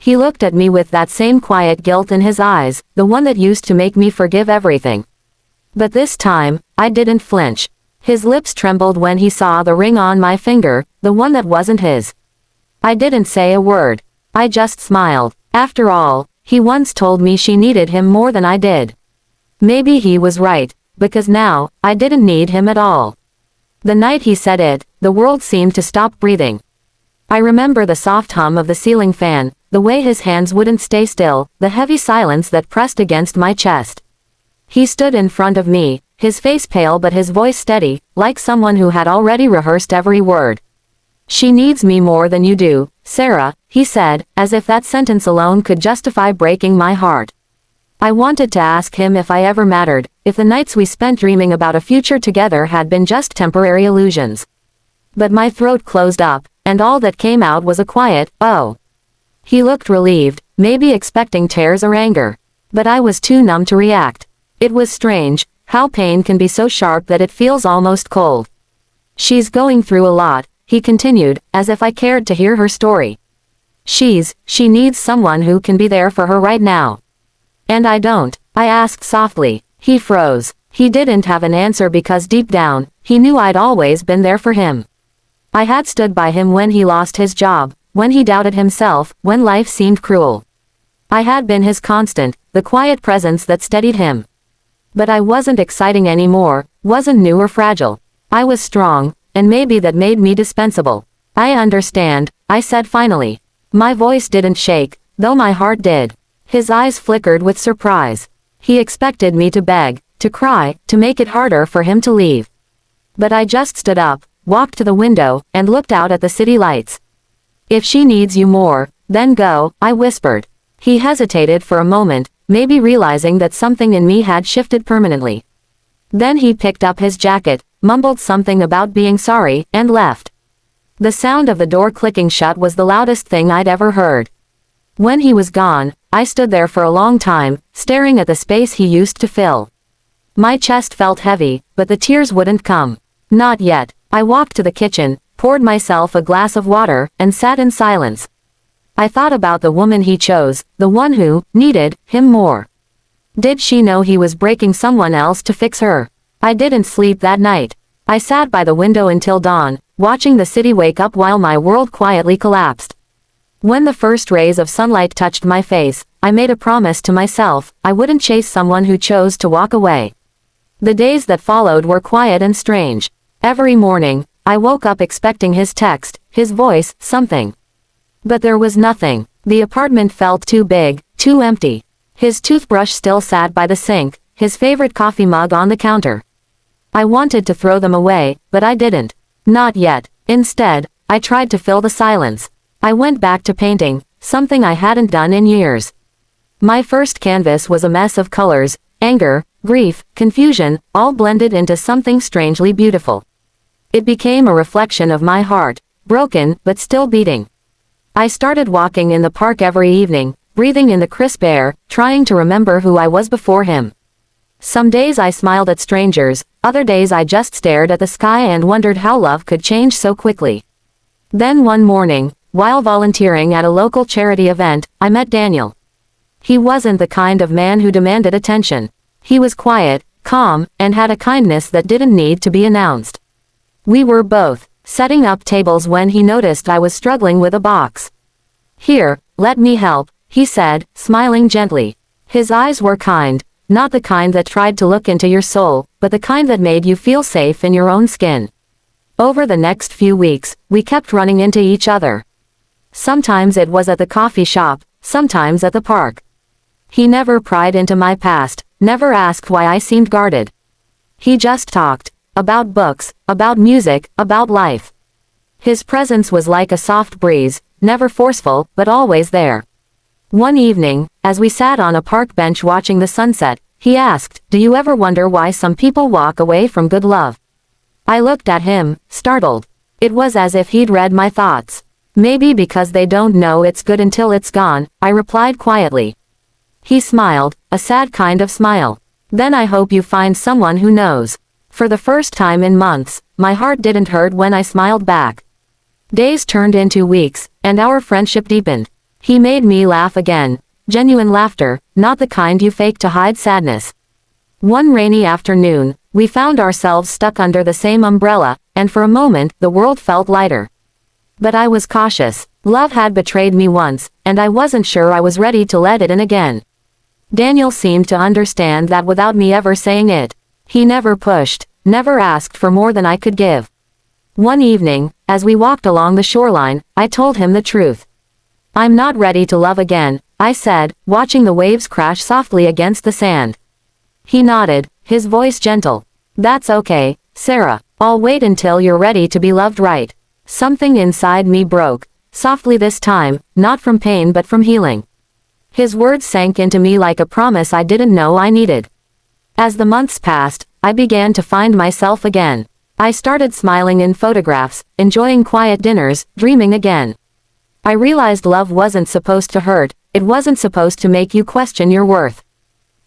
He looked at me with that same quiet guilt in his eyes, the one that used to make me forgive everything. But this time, I didn't flinch. His lips trembled when he saw the ring on my finger, the one that wasn't his. I didn't say a word. I just smiled. After all, he once told me she needed him more than I did. Maybe he was right, because now, I didn't need him at all. The night he said it, the world seemed to stop breathing. I remember the soft hum of the ceiling fan, the way his hands wouldn't stay still, the heavy silence that pressed against my chest. He stood in front of me, his face pale but his voice steady, like someone who had already rehearsed every word. "She needs me more than you do, Sarah," he said, as if that sentence alone could justify breaking my heart. I wanted to ask him if I ever mattered, if the nights we spent dreaming about a future together had been just temporary illusions. But my throat closed up, and all that came out was a quiet, "Oh." He looked relieved, maybe expecting tears or anger. But I was too numb to react. It was strange, how pain can be so sharp that it feels almost cold. "She's going through a lot," he continued, as if I cared to hear her story. She needs someone who can be there for her right now. "And I don't?" I asked softly. He froze. He didn't have an answer because deep down, he knew I'd always been there for him. I had stood by him when he lost his job, when he doubted himself, when life seemed cruel. I had been his constant, the quiet presence that steadied him. But I wasn't exciting anymore, wasn't new or fragile. I was strong, and maybe that made me dispensable. "I understand," I said finally. My voice didn't shake, though my heart did. His eyes flickered with surprise. He expected me to beg, to cry, to make it harder for him to leave. But I just stood up, walked to the window, and looked out at the city lights. "If she needs you more, then go," I whispered. He hesitated for a moment, maybe realizing that something in me had shifted permanently. Then he picked up his jacket, mumbled something about being sorry, and left. The sound of the door clicking shut was the loudest thing I'd ever heard. When he was gone, I stood there for a long time, staring at the space he used to fill. My chest felt heavy, but the tears wouldn't come. Not yet. I walked to the kitchen, poured myself a glass of water, and sat in silence. I thought about the woman he chose, the one who needed him more. Did she know he was breaking someone else to fix her? I didn't sleep that night. I sat by the window until dawn, watching the city wake up while my world quietly collapsed. When the first rays of sunlight touched my face, I made a promise to myself, I wouldn't chase someone who chose to walk away. The days that followed were quiet and strange. Every morning, I woke up expecting his text, his voice, something. But there was nothing. The apartment felt too big, too empty. His toothbrush still sat by the sink, his favorite coffee mug on the counter. I wanted to throw them away, but I didn't. Not yet. Instead, I tried to fill the silence. I went back to painting, something I hadn't done in years. My first canvas was a mess of colors, anger, grief, confusion, all blended into something strangely beautiful. It became a reflection of my heart, broken, but still beating. I started walking in the park every evening, breathing in the crisp air, trying to remember who I was before him. Some days I smiled at strangers, other days I just stared at the sky and wondered how love could change so quickly. Then one morning, while volunteering at a local charity event, I met Daniel. He wasn't the kind of man who demanded attention. He was quiet, calm, and had a kindness that didn't need to be announced. We were both setting up tables when he noticed I was struggling with a box. "Here, let me help," he said, smiling gently. His eyes were kind, not the kind that tried to look into your soul, but the kind that made you feel safe in your own skin. Over the next few weeks, we kept running into each other. Sometimes it was at the coffee shop, sometimes at the park. He never pried into my past, never asked why I seemed guarded. He just talked. About books, about music, about life. His presence was like a soft breeze, never forceful, but always there. One evening, as we sat on a park bench watching the sunset, he asked, "Do you ever wonder why some people walk away from good love?" I looked at him, startled. It was as if he'd read my thoughts. "Maybe because they don't know it's good until it's gone," I replied quietly. He smiled, a sad kind of smile. "Then I hope you find someone who knows." For the first time in months, my heart didn't hurt when I smiled back. Days turned into weeks, and our friendship deepened. He made me laugh again. Genuine laughter, not the kind you fake to hide sadness. One rainy afternoon, we found ourselves stuck under the same umbrella, and for a moment, the world felt lighter. But I was cautious. Love had betrayed me once, and I wasn't sure I was ready to let it in again. Daniel seemed to understand that without me ever saying it. He never pushed, never asked for more than I could give. One evening, as we walked along the shoreline, I told him the truth. "I'm not ready to love again," I said, watching the waves crash softly against the sand. He nodded, his voice gentle. "That's okay, Sarah. I'll wait until you're ready to be loved right." Something inside me broke, softly this time, not from pain but from healing. His words sank into me like a promise I didn't know I needed. As the months passed, I began to find myself again. I started smiling in photographs, enjoying quiet dinners, dreaming again. I realized love wasn't supposed to hurt, it wasn't supposed to make you question your worth.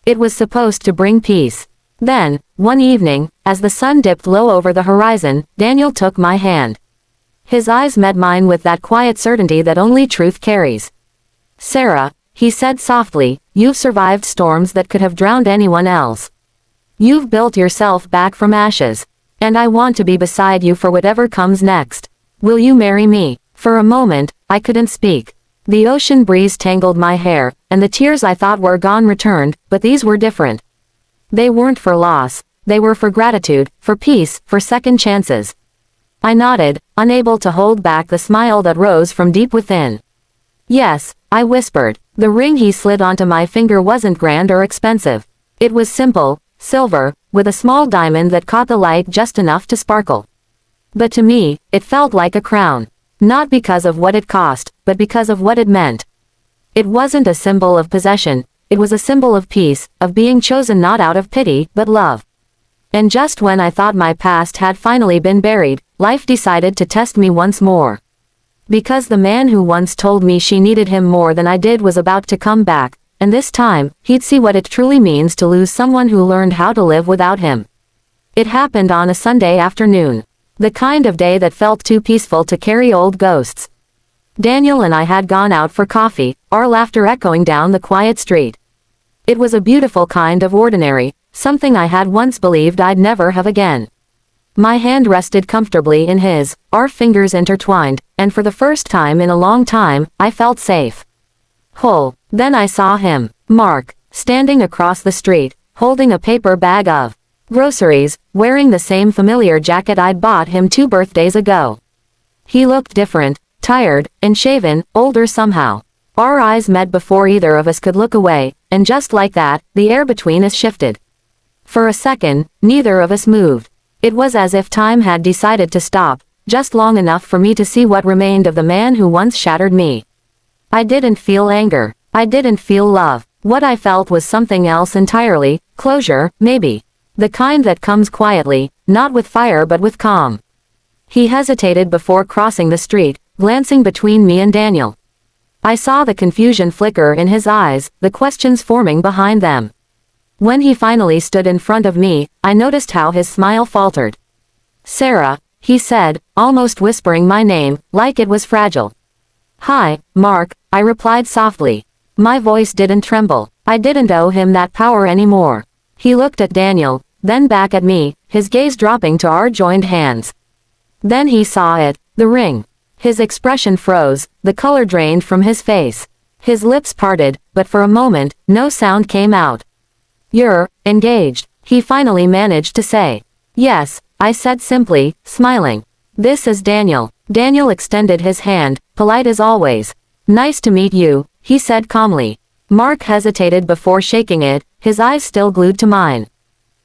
It was supposed to bring peace. Then, one evening, as the sun dipped low over the horizon, Daniel took my hand. His eyes met mine with that quiet certainty that only truth carries. "Sarah," he said softly, "you've survived storms that could have drowned anyone else. You've built yourself back from ashes. And I want to be beside you for whatever comes next. Will you marry me?" For a moment, I couldn't speak. The ocean breeze tangled my hair, and the tears I thought were gone returned, but these were different. They weren't for loss, they were for gratitude, for peace, for second chances. I nodded, unable to hold back the smile that rose from deep within. "Yes," I whispered. The ring he slid onto my finger wasn't grand or expensive. It was simple, silver, with a small diamond that caught the light just enough to sparkle. But to me, it felt like a crown. Not because of what it cost, but because of what it meant. It wasn't a symbol of possession, it was a symbol of peace, of being chosen not out of pity, but love. And just when I thought my past had finally been buried, life decided to test me once more. Because the man who once told me she needed him more than I did was about to come back, and this time, he'd see what it truly means to lose someone who learned how to live without him. It happened on a Sunday afternoon. The kind of day that felt too peaceful to carry old ghosts. Daniel and I had gone out for coffee, our laughter echoing down the quiet street. It was a beautiful kind of ordinary, something I had once believed I'd never have again. My hand rested comfortably in his, our fingers intertwined, and for the first time in a long time, I felt safe. Whole. Then I saw him, Mark, standing across the street, holding a paper bag of groceries, wearing the same familiar jacket I'd bought him 2 birthdays ago. He looked different, tired, and shaven, older somehow. Our eyes met before either of us could look away, and just like that, the air between us shifted. For a second, neither of us moved. It was as if time had decided to stop, just long enough for me to see what remained of the man who once shattered me. I didn't feel anger. I didn't feel love. What I felt was something else entirely, closure, maybe. The kind that comes quietly, not with fire but with calm. He hesitated before crossing the street, glancing between me and Daniel. I saw the confusion flicker in his eyes, the questions forming behind them. When he finally stood in front of me, I noticed how his smile faltered. "Sarah," he said, almost whispering my name, like it was fragile. "Hi, Mark," I replied softly. My voice didn't tremble. I didn't owe him that power anymore. He looked at Daniel, then back at me, his gaze dropping to our joined hands. Then he saw it, the ring. His expression froze, the color drained from his face. His lips parted, but for a moment, no sound came out. "You're engaged," he finally managed to say. "Yes," I said simply, smiling. "This is Daniel." Daniel extended his hand, polite as always. "Nice to meet you," he said calmly. Mark hesitated before shaking it, his eyes still glued to mine.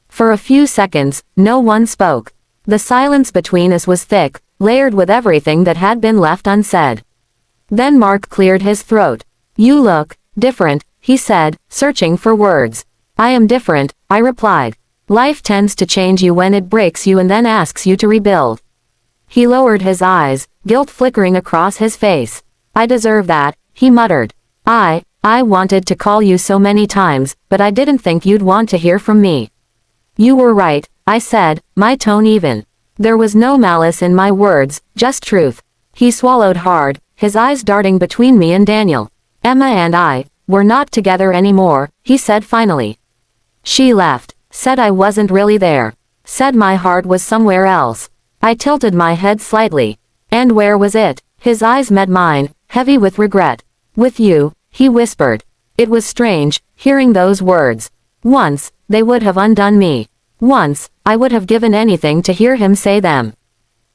For a few seconds, no one spoke. The silence between us was thick, layered with everything that had been left unsaid. Then Mark cleared his throat. "You look different," he said, searching for words. "I am different," I replied. "Life tends to change you when it breaks you and then asks you to rebuild." He lowered his eyes, guilt flickering across his face. "I deserve that," he muttered. I wanted to call you so many times, but I didn't think you'd want to hear from me." "You were right," I said, my tone even. There was no malice in my words, just truth. He swallowed hard, his eyes darting between me and Daniel. Emma and I, we're not together anymore, he said finally. She left, said I wasn't really there, said my heart was somewhere else. I tilted my head slightly. And where was it? His eyes met mine, heavy with regret. With you, he whispered. It was strange, hearing those words. Once, they would have undone me. Once, I would have given anything to hear him say them.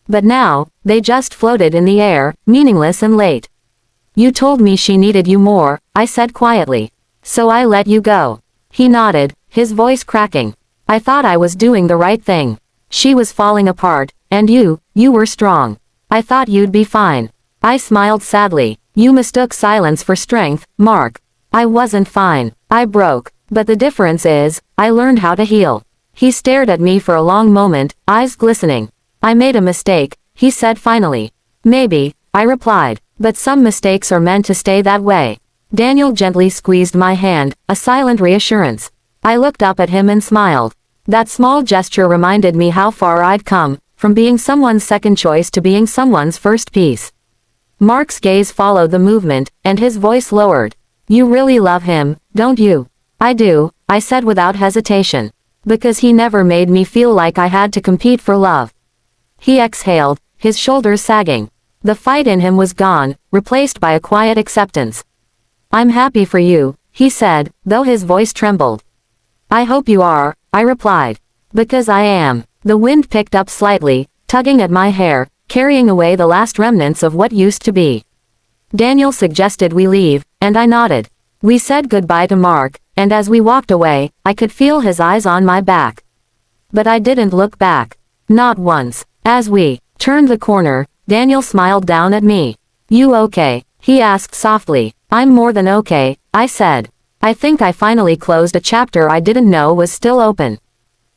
But now, they just floated in the air, meaningless and late. You told me she needed you more, I said quietly. So I let you go. He nodded, his voice cracking. I thought I was doing the right thing. She was falling apart, and you were strong. I thought you'd be fine. I smiled sadly. You mistook silence for strength, Mark. I wasn't fine. I broke. But the difference is, I learned how to heal. He stared at me for a long moment, eyes glistening. I made a mistake, he said finally. Maybe, I replied. But some mistakes are meant to stay that way. Daniel gently squeezed my hand, a silent reassurance. I looked up at him and smiled. That small gesture reminded me how far I'd come, from being someone's second choice to being someone's first piece. Mark's gaze followed the movement, and his voice lowered. You really love him, don't you? I do, I said without hesitation. Because he never made me feel like I had to compete for love. He exhaled, his shoulders sagging. The fight in him was gone, replaced by a quiet acceptance. I'm happy for you, he said, though his voice trembled. I hope you are, I replied. Because I am. The wind picked up slightly, tugging at my hair, carrying away the last remnants of what used to be. Daniel suggested we leave, and I nodded. We said goodbye to Mark, and as we walked away, I could feel his eyes on my back. But I didn't look back. Not once. As we turned the corner, Daniel smiled down at me. You okay? He asked softly. I'm more than okay, I said. I think I finally closed a chapter I didn't know was still open.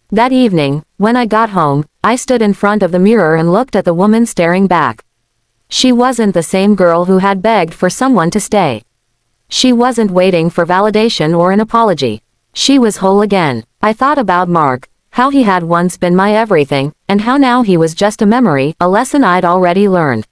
That evening, when I got home, I stood in front of the mirror and looked at the woman staring back. She wasn't the same girl who had begged for someone to stay. She wasn't waiting for validation or an apology. She was whole again. I thought about Mark, how he had once been my everything, and how now he was just a memory, a lesson I'd already learned.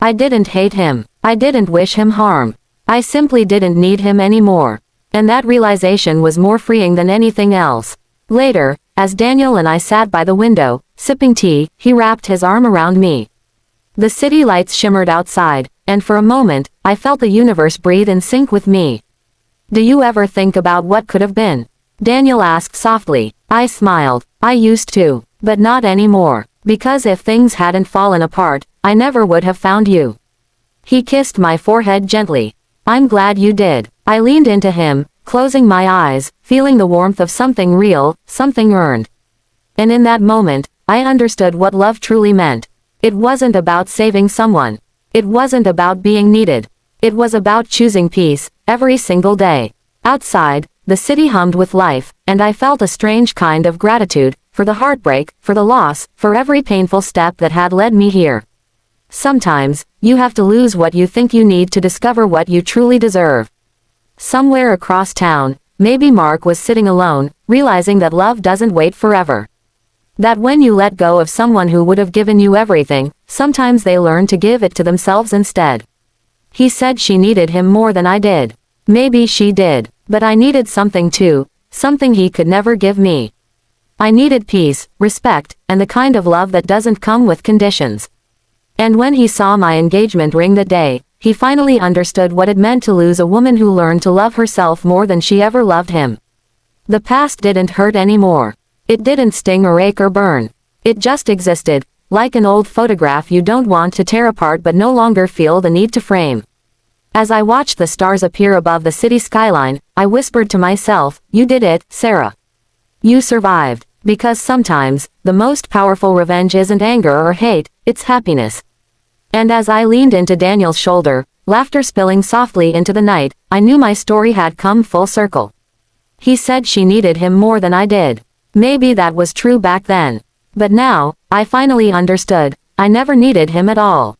I didn't hate him. I didn't wish him harm. I simply didn't need him anymore. And that realization was more freeing than anything else. Later, as Daniel and I sat by the window, sipping tea, he wrapped his arm around me. The city lights shimmered outside, and for a moment, I felt the universe breathe in sync with me. Do you ever think about what could have been? Daniel asked softly. I smiled. I used to. But not anymore. Because if things hadn't fallen apart, I never would have found you. He kissed my forehead gently. I'm glad you did. I leaned into him, closing my eyes, feeling the warmth of something real, something earned. And in that moment, I understood what love truly meant. It wasn't about saving someone. It wasn't about being needed. It was about choosing peace, every single day. Outside, the city hummed with life, and I felt a strange kind of gratitude, for the heartbreak, for the loss, for every painful step that had led me here. Sometimes, you have to lose what you think you need to discover what you truly deserve. Somewhere across town, maybe Mark was sitting alone, realizing that love doesn't wait forever. That when you let go of someone who would have given you everything, sometimes they learn to give it to themselves instead. He said she needed him more than I did. Maybe she did, but I needed something too, something he could never give me. I needed peace, respect, and the kind of love that doesn't come with conditions. And when he saw my engagement ring that day, he finally understood what it meant to lose a woman who learned to love herself more than she ever loved him. The past didn't hurt anymore. It didn't sting or ache or burn. It just existed, like an old photograph you don't want to tear apart but no longer feel the need to frame. As I watched the stars appear above the city skyline, I whispered to myself, you did it, Sarah. You survived. Because sometimes, the most powerful revenge isn't anger or hate, it's happiness. And as I leaned into Daniel's shoulder, laughter spilling softly into the night, I knew my story had come full circle. He said she needed him more than I did. Maybe that was true back then. But now, I finally understood, I never needed him at all.